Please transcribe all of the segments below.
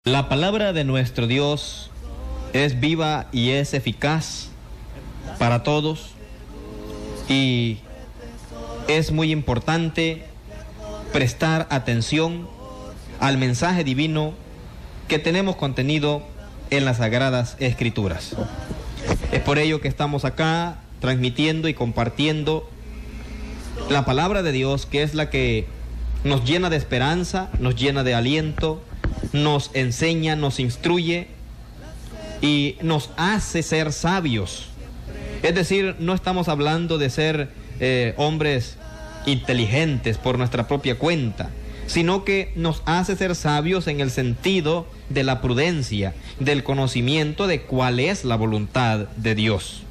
La palabra de nuestro Dios es viva y es eficaz para todos, y es muy importante prestar atención al mensaje divino que tenemos contenido en las Sagradas Escrituras. Es por ello que estamos acá transmitiendo y compartiendo la palabra de Dios, que es la que nos llena de esperanza, nos llena de aliento, nos enseña, nos instruye y nos hace ser sabios. Es decir, no estamos hablando de ser hombres inteligentes por nuestra propia cuenta, sino que nos hace ser sabios en el sentido de la prudencia, del conocimiento de cuál es la voluntad de Dios.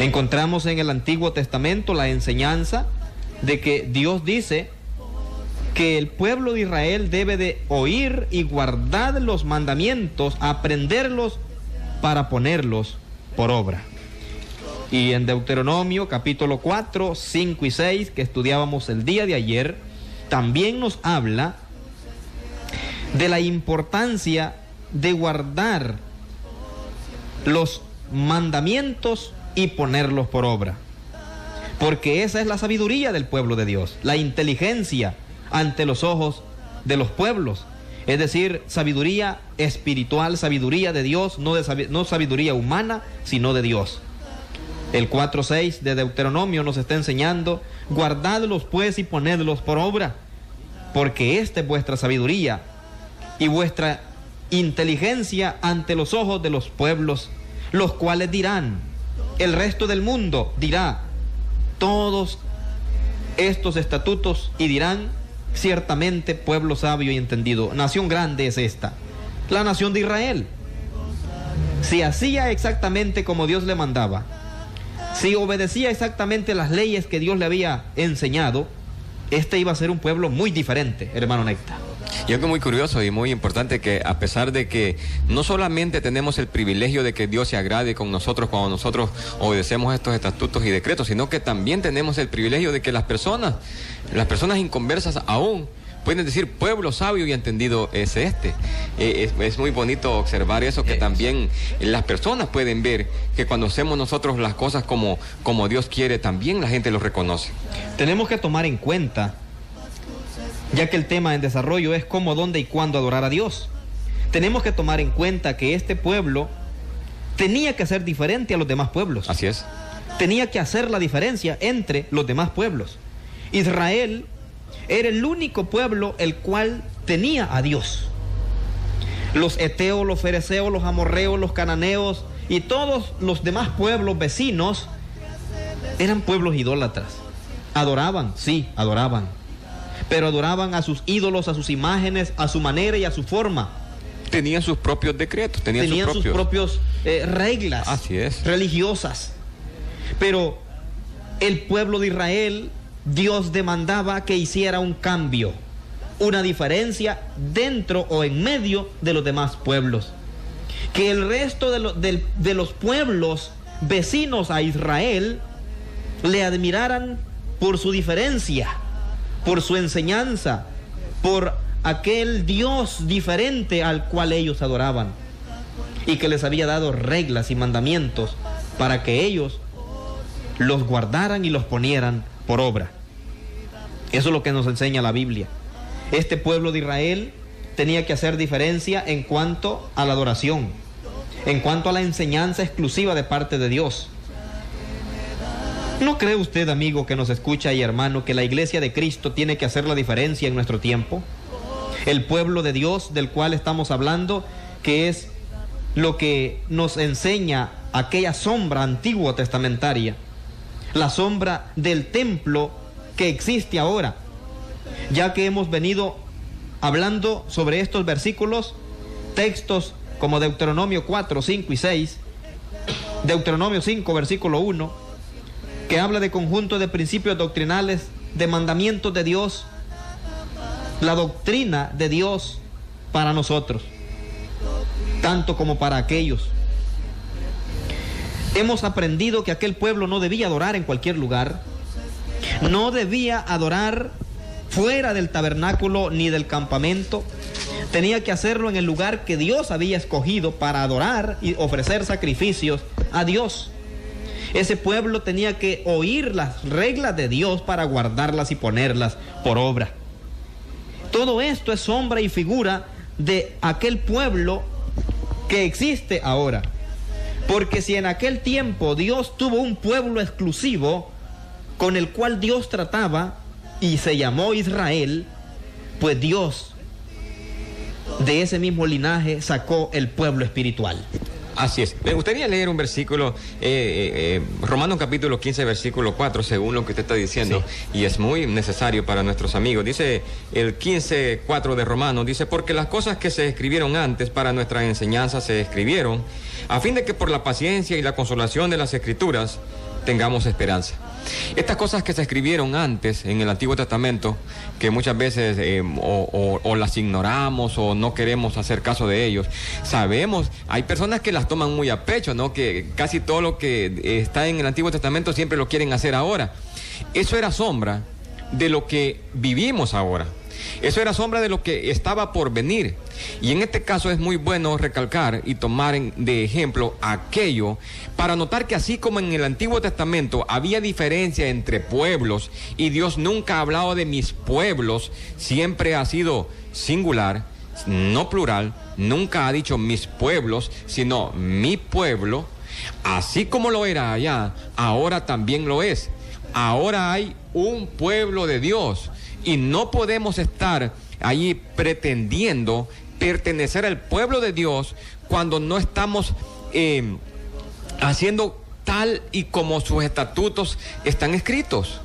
Encontramos en el Antiguo Testamento la enseñanza de que Dios dice que el pueblo de Israel debe de oír y guardar los mandamientos, aprenderlos para ponerlos por obra. Y en Deuteronomio capítulo 4, 5 y 6, que estudiábamos el día de ayer, también nos habla de la importancia de guardar los mandamientos y ponerlos por obra. Porque esa es la sabiduría del pueblo de Dios, la inteligencia ante los ojos de los pueblos, es decir, sabiduría espiritual, sabiduría de Dios, no sabiduría humana, sino de Dios. El 4:6 de Deuteronomio nos está enseñando: guardadlos pues y ponedlos por obra, porque esta es vuestra sabiduría y vuestra inteligencia ante los ojos de los pueblos, los cuales dirán, el resto del mundo dirá todos estos estatutos y dirán: ciertamente pueblo sabio y entendido, nación grande es esta, la nación de Israel. Si hacía exactamente como Dios le mandaba, si obedecía exactamente las leyes que Dios le había enseñado, este iba a ser un pueblo muy diferente, hermano Necta. Y algo muy curioso y muy importante, que a pesar de que no solamente tenemos el privilegio de que Dios se agrade con nosotros cuando nosotros obedecemos estos estatutos y decretos, sino que también tenemos el privilegio de que las personas inconversas aún pueden decir: pueblo sabio y entendido es este. Es muy bonito observar eso, que también las personas pueden ver que cuando hacemos nosotros las cosas como Dios quiere, también la gente lo reconoce. Tenemos que tomar en cuenta, ya que el tema en desarrollo es cómo, dónde y cuándo adorar a Dios. Tenemos que tomar en cuenta que este pueblo tenía que ser diferente a los demás pueblos. Así es. Tenía que hacer la diferencia entre los demás pueblos. Israel era el único pueblo el cual tenía a Dios. Los heteos, los fereceos, los amorreos, los cananeos y todos los demás pueblos vecinos eran pueblos idólatras. Adoraban, sí, adoraban, pero adoraban a sus ídolos, a sus imágenes, a su manera y a su forma. Tenían sus propios decretos, tenían sus propios reglas. Así es. Religiosas. Pero el pueblo de Israel, Dios demandaba que hiciera un cambio, una diferencia dentro o en medio de los demás pueblos. Que el resto de los pueblos vecinos a Israel le admiraran por su diferencia, por su enseñanza, por aquel Dios diferente al cual ellos adoraban, y que les había dado reglas y mandamientos para que ellos los guardaran y los ponieran por obra. Eso es lo que nos enseña la Biblia. Este pueblo de Israel tenía que hacer diferencia en cuanto a la adoración, en cuanto a la enseñanza exclusiva de parte de Dios. ¿No cree usted, amigo que nos escucha y hermano, que la iglesia de Cristo tiene que hacer la diferencia en nuestro tiempo? El pueblo de Dios del cual estamos hablando, que es lo que nos enseña aquella sombra antigua testamentaria, la sombra del templo que existe ahora. Ya que hemos venido hablando sobre estos versículos, textos como Deuteronomio 4, 5 y 6, Deuteronomio 5, versículo 1, que habla de conjunto de principios doctrinales, de mandamientos de Dios, la doctrina de Dios para nosotros, tanto como para aquellos. Hemos aprendido que aquel pueblo no debía adorar en cualquier lugar, no debía adorar fuera del tabernáculo ni del campamento, Tenía que hacerlo en el lugar que Dios había escogido para adorar y ofrecer sacrificios a Dios. Ese pueblo tenía que oír las reglas de Dios para guardarlas y ponerlas por obra. Todo esto es sombra y figura de aquel pueblo que existe ahora. Porque si en aquel tiempo Dios tuvo un pueblo exclusivo con el cual Dios trataba y se llamó Israel, pues Dios de ese mismo linaje sacó el pueblo espiritual. Así es. Me gustaría leer un versículo, Romanos capítulo 15, versículo 4, según lo que usted está diciendo, sí. Y es muy necesario para nuestros amigos. Dice el 15:4 de Romanos, dice, porque las cosas que se escribieron antes para nuestra enseñanza se escribieron, a fin de que por la paciencia y la consolación de las Escrituras tengamos esperanza. Estas cosas que se escribieron antes en el Antiguo Testamento, que muchas veces o las ignoramos o no queremos hacer caso de ellos, sabemos, hay personas que las toman muy a pecho, ¿no? Que casi todo lo que está en el Antiguo Testamento siempre lo quieren hacer ahora. Eso era sombra de lo que vivimos ahora. Eso era sombra de lo que estaba por venir. Y en este caso es muy bueno recalcar y tomar de ejemplo aquello para notar que así como en el Antiguo Testamento había diferencia entre pueblos y Dios nunca ha hablado de mis pueblos, siempre ha sido singular, no plural, nunca ha dicho mis pueblos, sino mi pueblo, así como lo era allá, ahora también lo es. Ahora hay un pueblo de Dios. Y no podemos estar allí pretendiendo pertenecer al pueblo de Dios cuando no estamos haciendo tal y como sus estatutos están escritos.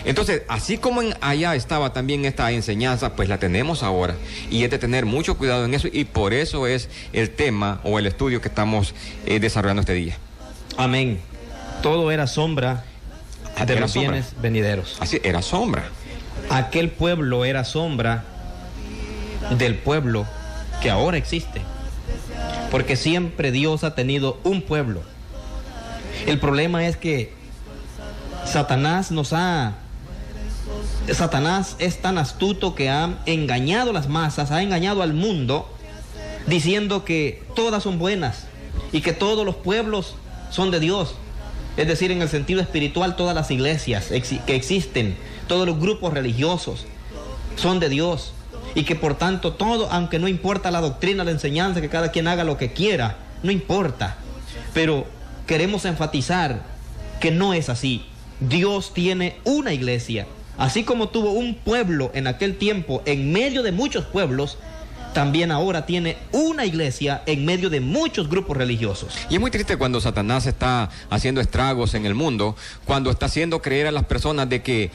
Entonces, así como allá estaba también esta enseñanza, pues la tenemos ahora. Y es de tener mucho cuidado en eso, y por eso es el tema o el estudio que estamos desarrollando este día. Amén. Todo era sombra de los bienes venideros. Así, era sombra. Aquel pueblo era sombra del pueblo que ahora existe, porque siempre Dios ha tenido un pueblo. El problema es que Satanás es tan astuto que ha engañado las masas, ha engañado al mundo, diciendo que todas son buenas y que todos los pueblos son de Dios. Es decir, en el sentido espiritual, todas las iglesias que existen, todos los grupos religiosos son de Dios, y que por tanto todo, aunque no importa la doctrina, la enseñanza, que cada quien haga lo que quiera, no importa. Pero queremos enfatizar que no es así. Dios tiene una iglesia, así como tuvo un pueblo en aquel tiempo en medio de muchos pueblos. También ahora tiene una iglesia en medio de muchos grupos religiosos. Y es muy triste cuando Satanás está haciendo estragos en el mundo, cuando está haciendo creer a las personas de que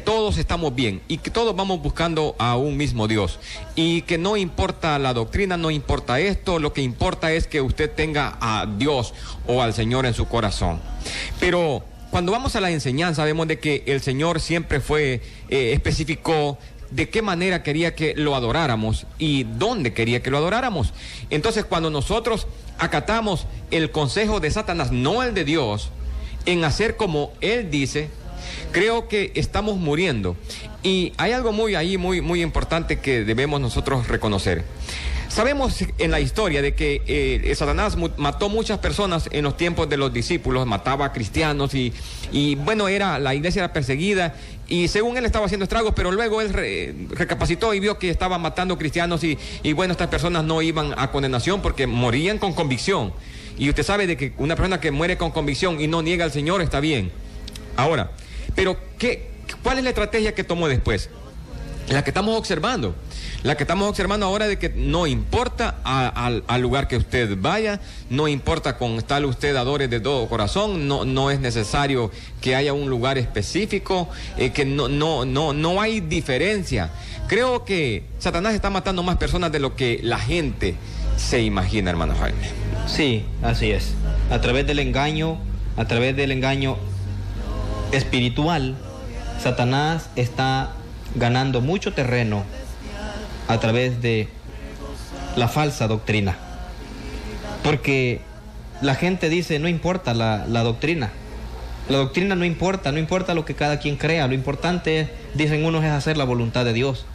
todos estamos bien y que todos vamos buscando a un mismo Dios, y que no importa la doctrina, no importa esto, lo que importa es que usted tenga a Dios o al Señor en su corazón. Pero cuando vamos a la enseñanza vemos de que el Señor siempre especificó de qué manera quería que lo adoráramos y dónde quería que lo adoráramos. Entonces, cuando nosotros acatamos el consejo de Satanás, no el de Dios, en hacer como él dice, creo que estamos muriendo. Y hay algo muy importante que debemos nosotros reconocer. Sabemos en la historia de que Satanás mató muchas personas en los tiempos de los discípulos, mataba a cristianos y bueno, la iglesia era perseguida, y según él estaba haciendo estragos, pero luego él recapacitó y vio que estaba matando cristianos y bueno, estas personas no iban a condenación porque morían con convicción. Y usted sabe de que una persona que muere con convicción y no niega al Señor está bien. Ahora, pero ¿cuál es la estrategia que tomó después? La que estamos observando. La que estamos observando ahora, de que no importa al lugar que usted vaya, no importa con tal usted adore de todo corazón, no es necesario que haya un lugar específico, que no hay diferencia. Creo que Satanás está matando más personas de lo que la gente se imagina, hermano Jaime. Sí, así es. A través del engaño espiritual, Satanás está ganando mucho terreno a través de la falsa doctrina. Porque la gente dice, no importa la doctrina. La doctrina no importa lo que cada quien crea. Lo importante, dicen unos, es hacer la voluntad de Dios.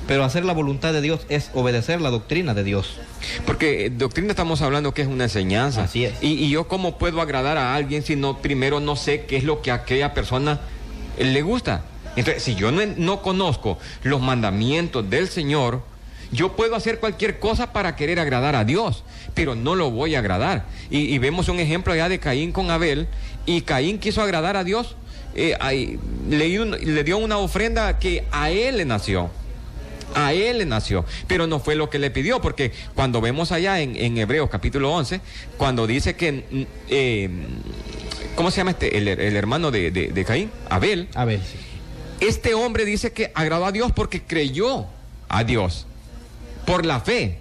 Pero hacer la voluntad de Dios es obedecer la doctrina de Dios. Porque doctrina estamos hablando que es una enseñanza. Así es. Y yo cómo puedo agradar a alguien si no, primero no sé qué es lo que a aquella persona le gusta. Entonces, si yo no conozco los mandamientos del Señor, yo puedo hacer cualquier cosa para querer agradar a Dios, pero no lo voy a agradar. Y vemos un ejemplo allá de Caín con Abel, y Caín quiso agradar a Dios, le dio una ofrenda que a él le nació. A él le nació, pero no fue lo que le pidió, porque cuando vemos allá en Hebreos capítulo 11, cuando dice que, ¿cómo se llama el hermano de Caín? Abel. Abel, sí. Este hombre dice que agradó a Dios porque creyó a Dios, por la fe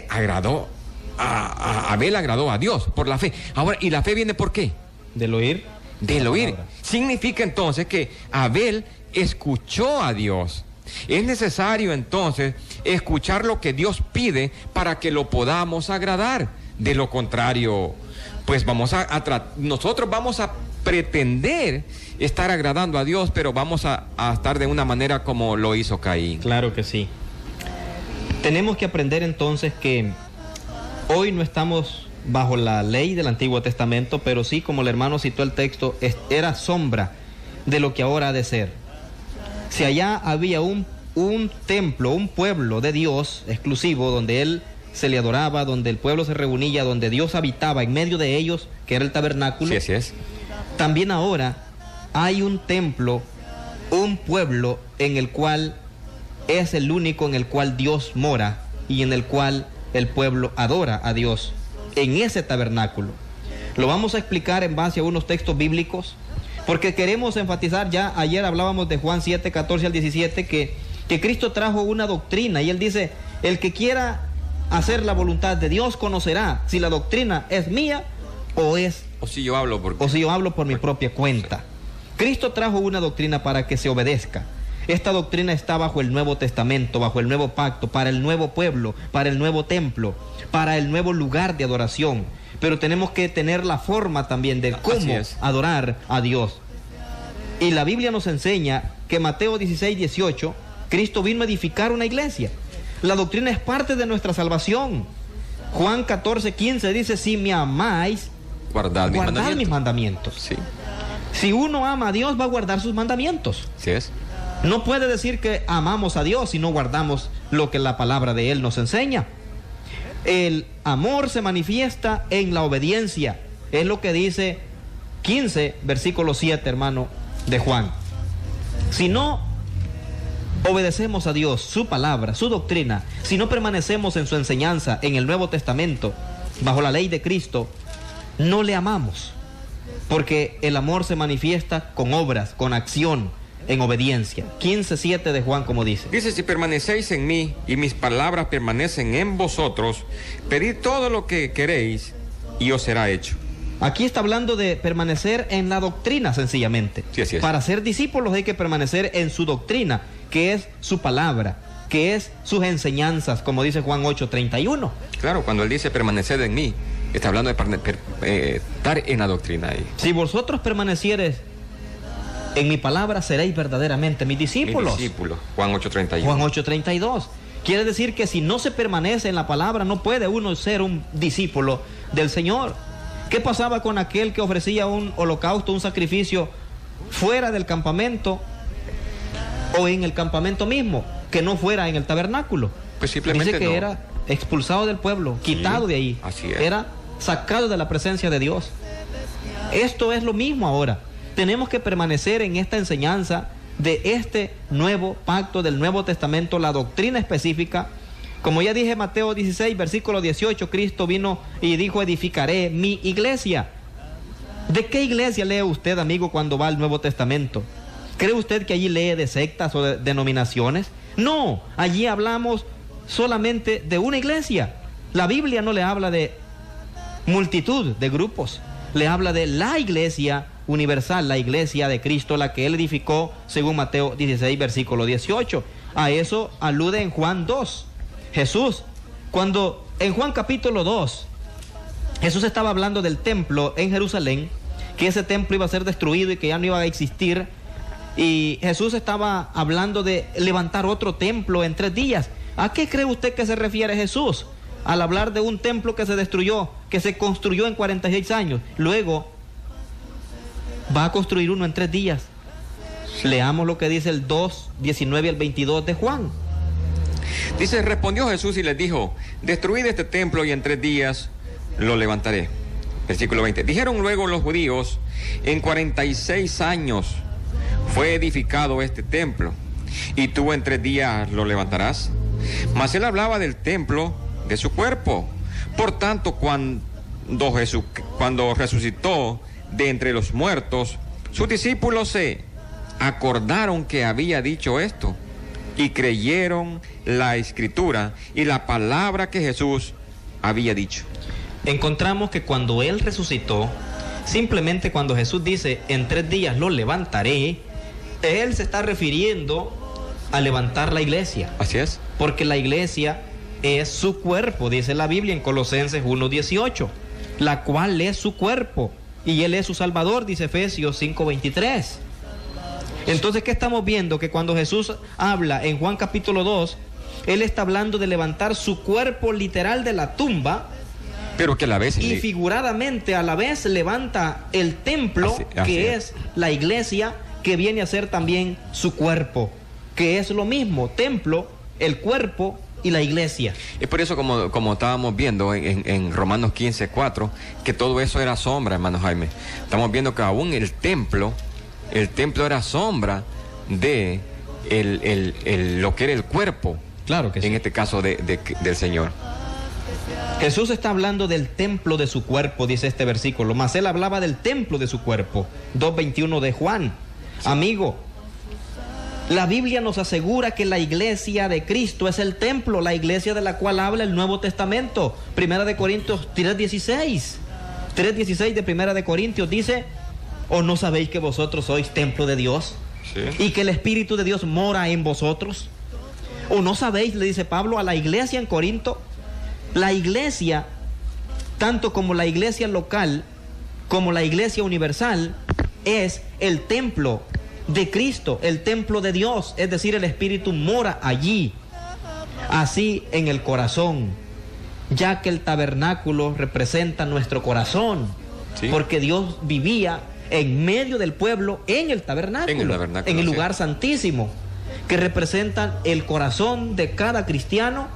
agradó, Abel agradó a Dios, por la fe. Ahora, ¿y la fe viene por qué? Del oír. Del oír. Significa entonces que Abel escuchó a Dios. Es necesario entonces escuchar lo que Dios pide para que lo podamos agradar. De lo contrario, pues nosotros vamos a pretender estar agradando a Dios, pero vamos a estar de una manera como lo hizo Caín. Claro que sí. Tenemos que aprender entonces que hoy no estamos bajo la ley del Antiguo Testamento, pero sí, como el hermano citó el texto, era sombra de lo que ahora ha de ser. Si allá había un templo, un pueblo de Dios exclusivo, donde Él se le adoraba, donde el pueblo se reunía, donde Dios habitaba en medio de ellos, que era el tabernáculo. Sí, así es. También ahora hay un templo, un pueblo en el cual es el único en el cual Dios mora y en el cual el pueblo adora a Dios, en ese tabernáculo. Lo vamos a explicar en base a unos textos bíblicos, porque queremos enfatizar, ya ayer hablábamos de Juan 7, 14 al 17, que Cristo trajo una doctrina, y Él dice, el que quiera hacer la voluntad de Dios conocerá si la doctrina es mía o si yo hablo por mi propia cuenta. Cristo trajo una doctrina para que se obedezca. Esta doctrina está bajo el Nuevo Testamento, bajo el nuevo pacto, para el nuevo pueblo, para el nuevo templo, para el nuevo lugar de adoración. Pero tenemos que tener la forma también de cómo adorar a Dios. Y la Biblia nos enseña que Mateo 16, 18, Cristo vino a edificar una iglesia. La doctrina es parte de nuestra salvación. Juan 14, 15 dice, si me amáis, guardad mis mandamientos. Sí. Si uno ama a Dios, va a guardar sus mandamientos. Sí es. No puede decir que amamos a Dios si no guardamos lo que la palabra de Él nos enseña. El amor se manifiesta en la obediencia. Es lo que dice 15, versículo 7, hermano, de Juan. Si no obedecemos a Dios, su palabra, su doctrina, si no permanecemos en su enseñanza, en el Nuevo Testamento, bajo la ley de Cristo, no le amamos. Porque el amor se manifiesta con obras, con acción, en obediencia. 15:7 de Juan, como dice. Dice, si permanecéis en mí y mis palabras permanecen en vosotros, pedid todo lo que queréis y os será hecho. Aquí está hablando de permanecer en la doctrina, sencillamente. Sí, así es. Para ser discípulos hay que permanecer en su doctrina, que es su palabra, que es sus enseñanzas, como dice Juan 8:31. Claro, cuando él dice permaneced en mí, está hablando de estar en la doctrina ahí. Si vosotros permanecieres en mi palabra, seréis verdaderamente mis discípulos. Mis discípulos, Juan 8:31. Juan 8:32. Quiere decir que si no se permanece en la palabra, no puede uno ser un discípulo del Señor. ¿Qué pasaba con aquel que ofrecía un holocausto, un sacrificio fuera del campamento o en el campamento mismo, que no fuera en el tabernáculo? Pues simplemente dice que era expulsado del pueblo, quitado de ahí. Así es. Era sacado de la presencia de Dios. Esto es lo mismo ahora. Tenemos que permanecer en esta enseñanza de este nuevo pacto, del Nuevo Testamento, la doctrina específica. Como ya dije, Mateo 16, versículo 18, Cristo vino y dijo, edificaré mi iglesia. ¿De qué iglesia lee usted, amigo, cuando va al Nuevo Testamento? ¿Cree usted que allí lee de sectas o de denominaciones? No, allí hablamos solamente de una iglesia. La Biblia no le habla de multitud de grupos, le habla de la iglesia universal, la iglesia de Cristo, la que Él edificó según Mateo 16, versículo 18. A eso alude en Juan 2. Jesús, cuando en Juan capítulo 2, Jesús estaba hablando del templo en Jerusalén, que ese templo iba a ser destruido y que ya no iba a existir. Y Jesús estaba hablando de levantar otro templo en 3 días. ¿A qué cree usted que se refiere Jesús al hablar de un templo que se destruyó, que se construyó en 46 años? Luego va a construir uno en 3 días. Leamos lo que dice el 2, 19 al 22 de Juan. Dice, respondió Jesús y les dijo, destruid este templo y en 3 días lo levantaré. Versículo 20. Dijeron luego los judíos, en 46 años fue edificado este templo, y tú en 3 días lo levantarás. Mas él hablaba del templo de su cuerpo. Por tanto, cuando resucitó de entre los muertos, sus discípulos se acordaron que había dicho esto, y creyeron la escritura y la palabra que Jesús había dicho. Encontramos que cuando Él resucitó, simplemente cuando Jesús dice, en 3 días lo levantaré, Él se está refiriendo a levantar la iglesia. Así es. Porque la iglesia es su cuerpo, dice la Biblia en Colosenses 1:18, la cual es su cuerpo, y Él es su Salvador, dice Efesios 5:23. Entonces, ¿qué estamos viendo? Que cuando Jesús habla en Juan capítulo 2, Él está hablando de levantar su cuerpo literal de la tumba, pero que a la vez y figuradamente a la vez levanta el templo, así que es la iglesia, que viene a ser también su cuerpo, que es lo mismo, templo, el cuerpo y la iglesia. Es por eso, como estábamos viendo en Romanos 15:4, que todo eso era sombra, hermano Jaime. Estamos viendo que aún el templo era sombra de lo que era el cuerpo. Claro que sí. En este caso del Señor. Jesús está hablando del templo de su cuerpo, dice este versículo, mas Él hablaba del templo de su cuerpo, 2:21 de Juan. Sí. Amigo, la Biblia nos asegura que la iglesia de Cristo es el templo, la iglesia de la cual habla el Nuevo Testamento. 1 de Corintios 3:16 de 1 de Corintios dice, ¿o no sabéis que vosotros sois templo de Dios? Sí. Y que el Espíritu de Dios mora en vosotros. ¿O no sabéis, le dice Pablo a la iglesia en Corinto? La iglesia, tanto como la iglesia local, como la iglesia universal, es el templo de Cristo, el templo de Dios, es decir, el Espíritu mora allí. Así en el corazón, ya que el tabernáculo representa nuestro corazón, sí, porque Dios vivía en medio del pueblo en el tabernáculo, en el lugar santísimo, que representan el corazón de cada cristiano,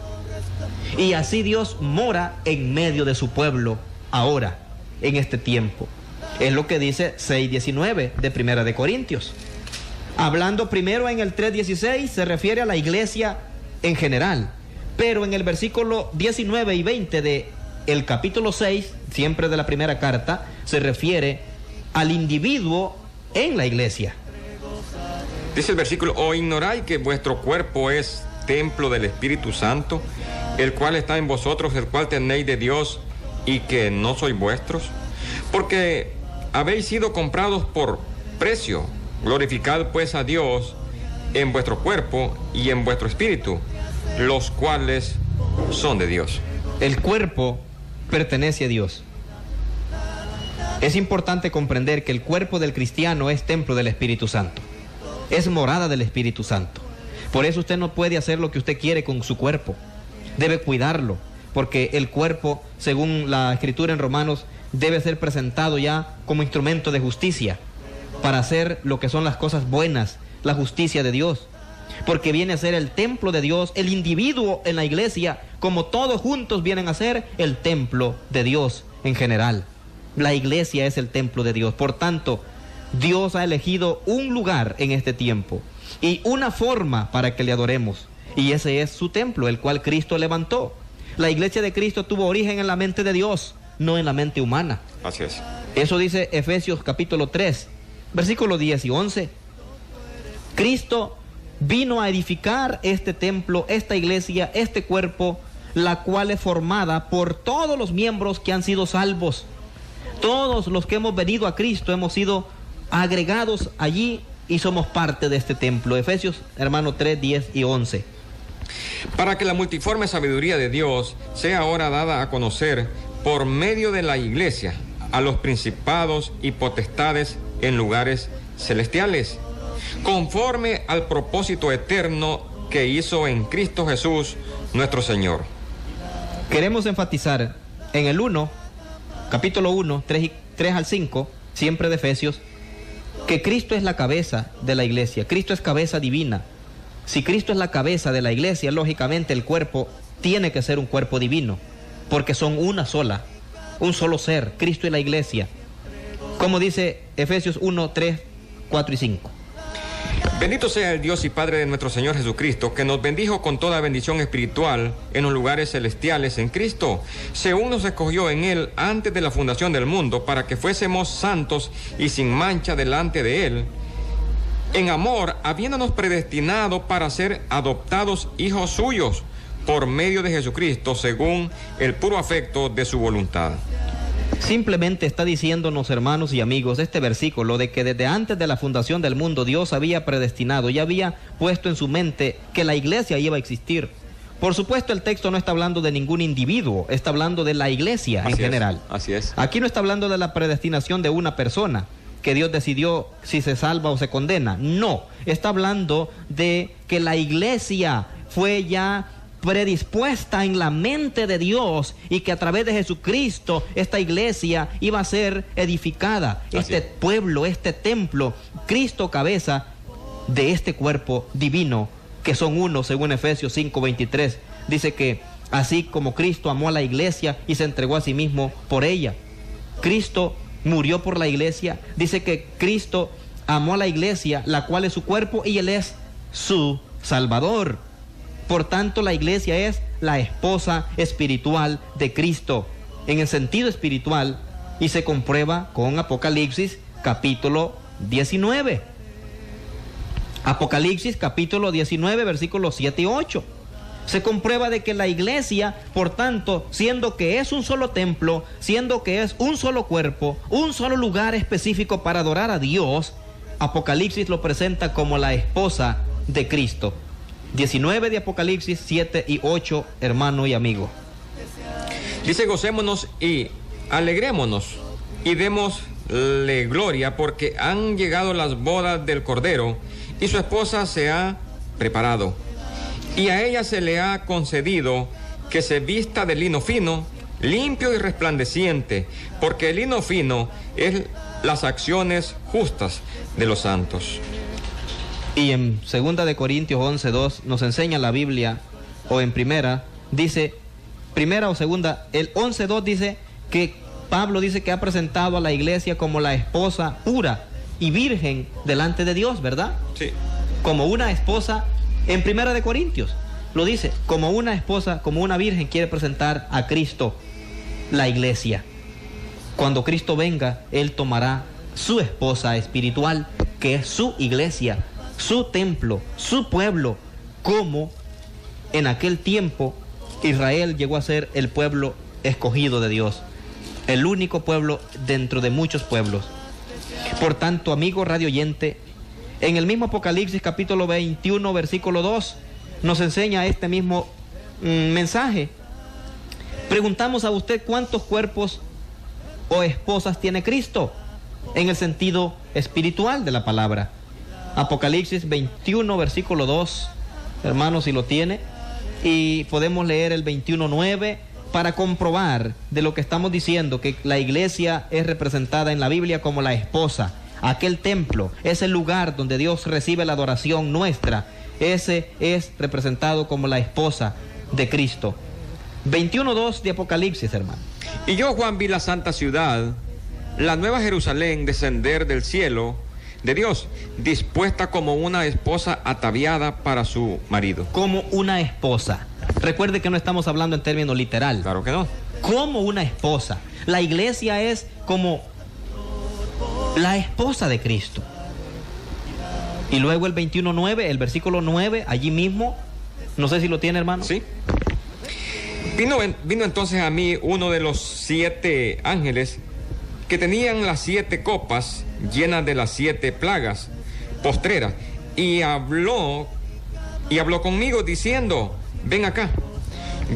y así Dios mora en medio de su pueblo ahora, en este tiempo. Es lo que dice 6:19 de 1 de Corintios. Hablando primero en el 3:16 se refiere a la iglesia en general, pero en el versículo 19 y 20 de el capítulo 6, siempre de la primera carta, se refiere al individuo en la iglesia. Dice el versículo, ¿o ignoráis que vuestro cuerpo es templo del Espíritu Santo, el cual está en vosotros, el cual tenéis de Dios, y que no sois vuestros? Porque habéis sido comprados por precio. Glorificad pues a Dios en vuestro cuerpo y en vuestro espíritu, los cuales son de Dios. El cuerpo pertenece a Dios. Es importante comprender que el cuerpo del cristiano es templo del Espíritu Santo, es morada del Espíritu Santo. Por eso usted no puede hacer lo que usted quiere con su cuerpo, debe cuidarlo, porque el cuerpo, según la Escritura en Romanos, debe ser presentado ya como instrumento de justicia, para hacer lo que son las cosas buenas, la justicia de Dios, porque viene a ser el templo de Dios, el individuo en la iglesia, como todos juntos vienen a ser el templo de Dios en general. La iglesia es el templo de Dios. Por tanto, Dios ha elegido un lugar en este tiempo y una forma para que le adoremos, y ese es su templo, el cual Cristo levantó. La iglesia de Cristo tuvo origen en la mente de Dios, no en la mente humana. Así es. Eso dice Efesios capítulo 3, versículos 10 y 11. Cristo vino a edificar este templo, esta iglesia, este cuerpo, la cual es formada por todos los miembros que han sido salvos. Todos los que hemos venido a Cristo hemos sido agregados allí y somos parte de este templo. Efesios, hermano, 3, 10 y 11. Para que la multiforme sabiduría de Dios sea ahora dada a conocer por medio de la iglesia a los principados y potestades en lugares celestiales, conforme al propósito eterno que hizo en Cristo Jesús, nuestro Señor. Queremos enfatizar en el 1, capítulo 1, 3 al 5, siempre de Efesios, que Cristo es la cabeza de la iglesia. Cristo es cabeza divina. Si Cristo es la cabeza de la iglesia, lógicamente el cuerpo tiene que ser un cuerpo divino, porque son una sola, un solo ser, Cristo y la iglesia. Como dice Efesios 1, 3, 4 y 5. Bendito sea el Dios y Padre de nuestro Señor Jesucristo, que nos bendijo con toda bendición espiritual en los lugares celestiales en Cristo, según nos escogió en Él antes de la fundación del mundo, para que fuésemos santos y sin mancha delante de Él, en amor, habiéndonos predestinado para ser adoptados hijos suyos, por medio de Jesucristo, según el puro afecto de su voluntad. Simplemente está diciéndonos, hermanos y amigos, este versículo de que desde antes de la fundación del mundo Dios había predestinado y había puesto en su mente que la iglesia iba a existir. Por supuesto, el texto no está hablando de ningún individuo, está hablando de la iglesia en general. Así es. Aquí no está hablando de la predestinación de una persona, que Dios decidió si se salva o se condena. No, está hablando de que la iglesia fue ya predispuesta en la mente de Dios y que a través de Jesucristo esta iglesia iba a ser edificada. Este pueblo, este templo, Cristo cabeza de este cuerpo divino, que son uno, según Efesios 5:23. Dice que así como Cristo amó a la iglesia y se entregó a sí mismo por ella. Cristo murió por la iglesia. Dice que Cristo amó a la iglesia, la cual es su cuerpo, y Él es su Salvador. Por tanto, la iglesia es la esposa espiritual de Cristo, en el sentido espiritual, y se comprueba con Apocalipsis capítulo 19. Apocalipsis capítulo 19, versículos 7 y 8. Se comprueba de que la iglesia, por tanto, siendo que es un solo templo, siendo que es un solo cuerpo, un solo lugar específico para adorar a Dios, Apocalipsis lo presenta como la esposa de Cristo. 19 de Apocalipsis, 7 y 8, hermano y amigo. Dice: gocémonos y alegrémonos y démosle gloria, porque han llegado las bodas del Cordero y su esposa se ha preparado. Y a ella se le ha concedido que se vista de lino fino, limpio y resplandeciente, porque el lino fino es las acciones justas de los santos. Y en 2 de Corintios 11:2 nos enseña la Biblia, o en primera, dice, primera o segunda, el 11:2 dice que Pablo dice que ha presentado a la iglesia como la esposa pura y virgen delante de Dios, ¿verdad? Sí. Como una esposa, en primera de Corintios lo dice, como una esposa, como una virgen quiere presentar a Cristo, la iglesia. Cuando Cristo venga, Él tomará su esposa espiritual, que es su iglesia, su templo, su pueblo, como en aquel tiempo Israel llegó a ser el pueblo escogido de Dios, el único pueblo dentro de muchos pueblos. Por tanto, amigo radio oyente, en el mismo Apocalipsis capítulo 21 versículo 2 nos enseña este mismo mensaje. Preguntamos a usted cuántos cuerpos o esposas tiene Cristo en el sentido espiritual de la palabra. Apocalipsis 21, versículo 2, hermanos, si lo tiene, y podemos leer el 21:9 para comprobar de lo que estamos diciendo, que la iglesia es representada en la Biblia como la esposa. Aquel templo es el lugar donde Dios recibe la adoración nuestra. Ese es representado como la esposa de Cristo. 21:2 de Apocalipsis, hermano. Y yo, Juan, vi la santa ciudad, la nueva Jerusalén, descender del cielo de Dios, dispuesta como una esposa ataviada para su marido. Como una esposa. Recuerde que no estamos hablando en términos literal. Claro que no. Como una esposa. La iglesia es como la esposa de Cristo. Y luego el 21:9, el versículo 9, allí mismo, no sé si lo tiene, hermano. Sí. Vino entonces a mí uno de los 7 ángeles que tenían las 7 copas llenas de las 7 plagas postreras, y habló conmigo diciendo: ven acá,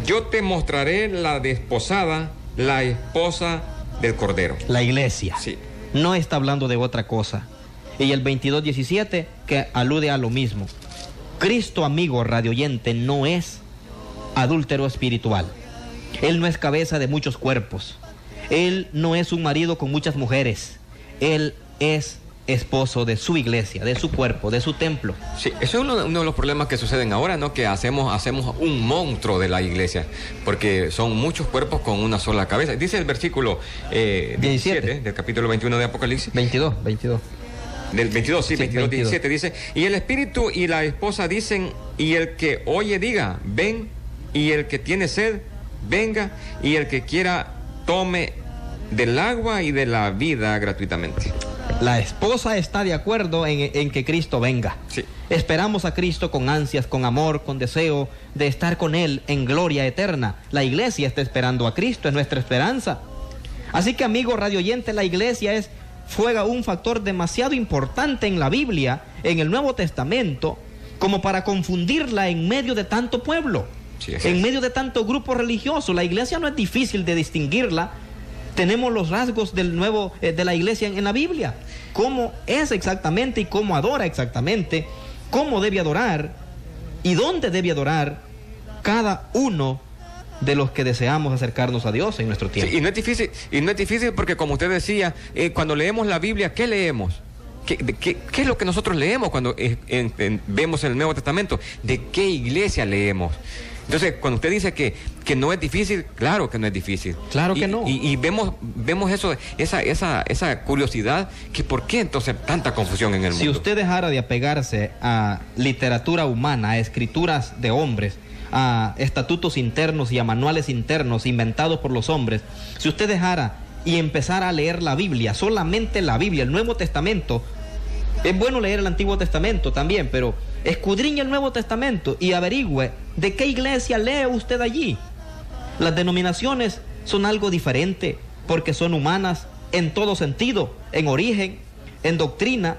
yo te mostraré la desposada, la esposa del Cordero. La iglesia. Sí. No está hablando de otra cosa. Y el 22:17 que alude a lo mismo. Cristo, amigo radioyente, no es adúltero espiritual. Él no es cabeza de muchos cuerpos. Él no es un marido con muchas mujeres. Él es esposo de su iglesia, de su cuerpo, de su templo. Sí, eso es uno de los problemas que suceden ahora, ¿no? Que hacemos un monstruo de la iglesia, porque son muchos cuerpos con una sola cabeza. Dice el versículo 17 del capítulo 21 de Apocalipsis. 22. Del 22, sí, 22, 17 dice, y el espíritu y la esposa dicen, y el que oye diga, ven, y el que tiene sed, venga, y el que quiera tome del agua y de la vida gratuitamente. La esposa está de acuerdo en que Cristo venga. Sí. Esperamos a Cristo con ansias, con amor, con deseo de estar con Él en gloria eterna. La iglesia está esperando a Cristo, es nuestra esperanza. Así que, amigo radioyente, la iglesia juega un factor demasiado importante en la Biblia, en el Nuevo Testamento, como para confundirla en medio de tanto pueblo, Sí, en medio de tanto grupo religioso. La iglesia no es difícil de distinguirla. Tenemos los rasgos de la iglesia en la Biblia. Cómo es exactamente y cómo adora exactamente, cómo debe adorar y dónde debe adorar cada uno de los que deseamos acercarnos a Dios en nuestro tiempo. Sí, y no es difícil porque, como usted decía, cuando leemos la Biblia, ¿qué leemos? ¿Qué es lo que nosotros leemos cuando vemos el Nuevo Testamento? ¿De qué iglesia leemos? Entonces, cuando usted dice que no es difícil, claro que no es difícil. Claro que no. Y vemos esa curiosidad, que ¿por qué entonces tanta confusión en el mundo? Si usted dejara de apegarse a literatura humana, a escrituras de hombres, a estatutos internos y a manuales internos inventados por los hombres, si usted dejara y empezara a leer la Biblia, solamente la Biblia, el Nuevo Testamento, es bueno leer el Antiguo Testamento también, pero escudriñe el Nuevo Testamento y averigüe de qué iglesia lee usted allí. Las denominaciones son algo diferente porque son humanas en todo sentido, en origen, en doctrina,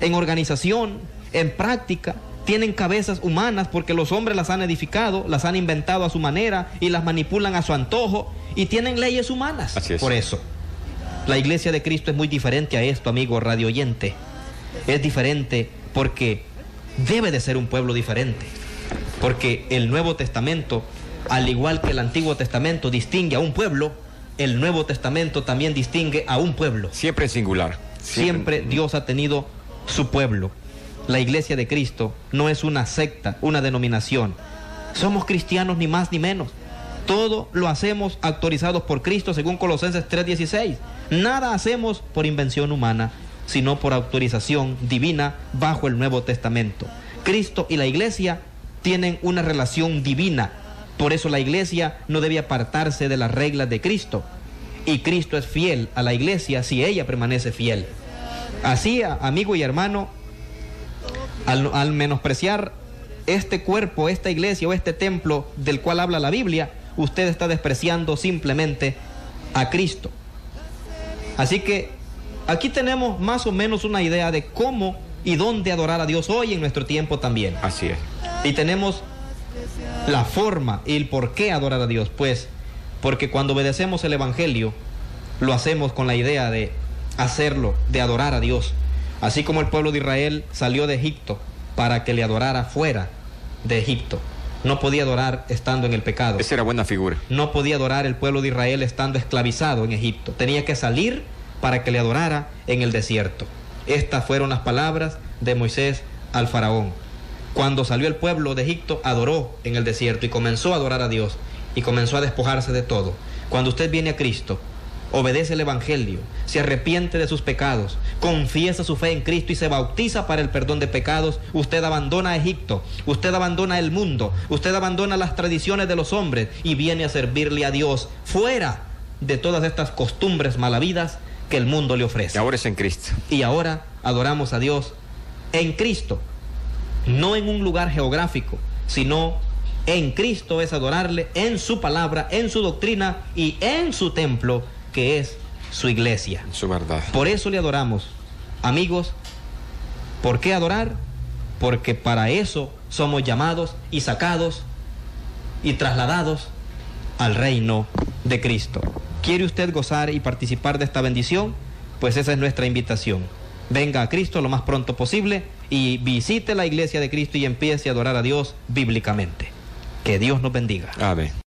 en organización, en práctica. Tienen cabezas humanas porque los hombres las han edificado, las han inventado a su manera y las manipulan a su antojo, y tienen leyes humanas. Así es. Por eso, la iglesia de Cristo es muy diferente a esto, amigo radioyente. Es diferente porque debe de ser un pueblo diferente, porque el Nuevo Testamento, al igual que el Antiguo Testamento distingue a un pueblo, el Nuevo Testamento también distingue a un pueblo. Siempre en singular. Siempre Dios ha tenido su pueblo. La iglesia de Cristo no es una secta, una denominación. Somos cristianos ni más ni menos. Todo lo hacemos autorizados por Cristo, según Colosenses 3:16. Nada hacemos por invención humana, sino por autorización divina bajo el Nuevo Testamento. Cristo y la iglesia tienen una relación divina. Por eso la iglesia no debe apartarse de las reglas de Cristo. Y Cristo es fiel a la iglesia si ella permanece fiel. Así, amigo y hermano, al menospreciar este cuerpo, esta iglesia o este templo del cual habla la Biblia, usted está despreciando simplemente a Cristo. Así que aquí tenemos más o menos una idea de cómo y dónde adorar a Dios hoy en nuestro tiempo también. Así es. Y tenemos la forma y el por qué adorar a Dios, pues porque cuando obedecemos el Evangelio, lo hacemos con la idea de hacerlo, de adorar a Dios. Así como el pueblo de Israel salió de Egipto para que le adorara fuera de Egipto. No podía adorar estando en el pecado. Esa era buena figura. No podía adorar el pueblo de Israel estando esclavizado en Egipto. Tenía que salir para que le adorara en el desierto. Estas fueron las palabras de Moisés al faraón. Cuando salió el pueblo de Egipto, adoró en el desierto y comenzó a adorar a Dios y comenzó a despojarse de todo. Cuando usted viene a Cristo, obedece el Evangelio, se arrepiente de sus pecados, confiesa su fe en Cristo y se bautiza para el perdón de pecados, usted abandona Egipto, usted abandona el mundo, usted abandona las tradiciones de los hombres y viene a servirle a Dios fuera de todas estas costumbres malavidas que el mundo le ofrece. Y ahora es en Cristo. Y ahora adoramos a Dios en Cristo, no en un lugar geográfico, sino en Cristo es adorarle en su palabra, en su doctrina y en su templo, que es su iglesia. Su verdad. Por eso le adoramos. Amigos, ¿por qué adorar? Porque para eso somos llamados y sacados y trasladados al reino de Cristo. ¿Quiere usted gozar y participar de esta bendición? Pues esa es nuestra invitación. venga a Cristo lo más pronto posible y visite la iglesia de Cristo y empiece a adorar a Dios bíblicamente. Que Dios nos bendiga. Amén.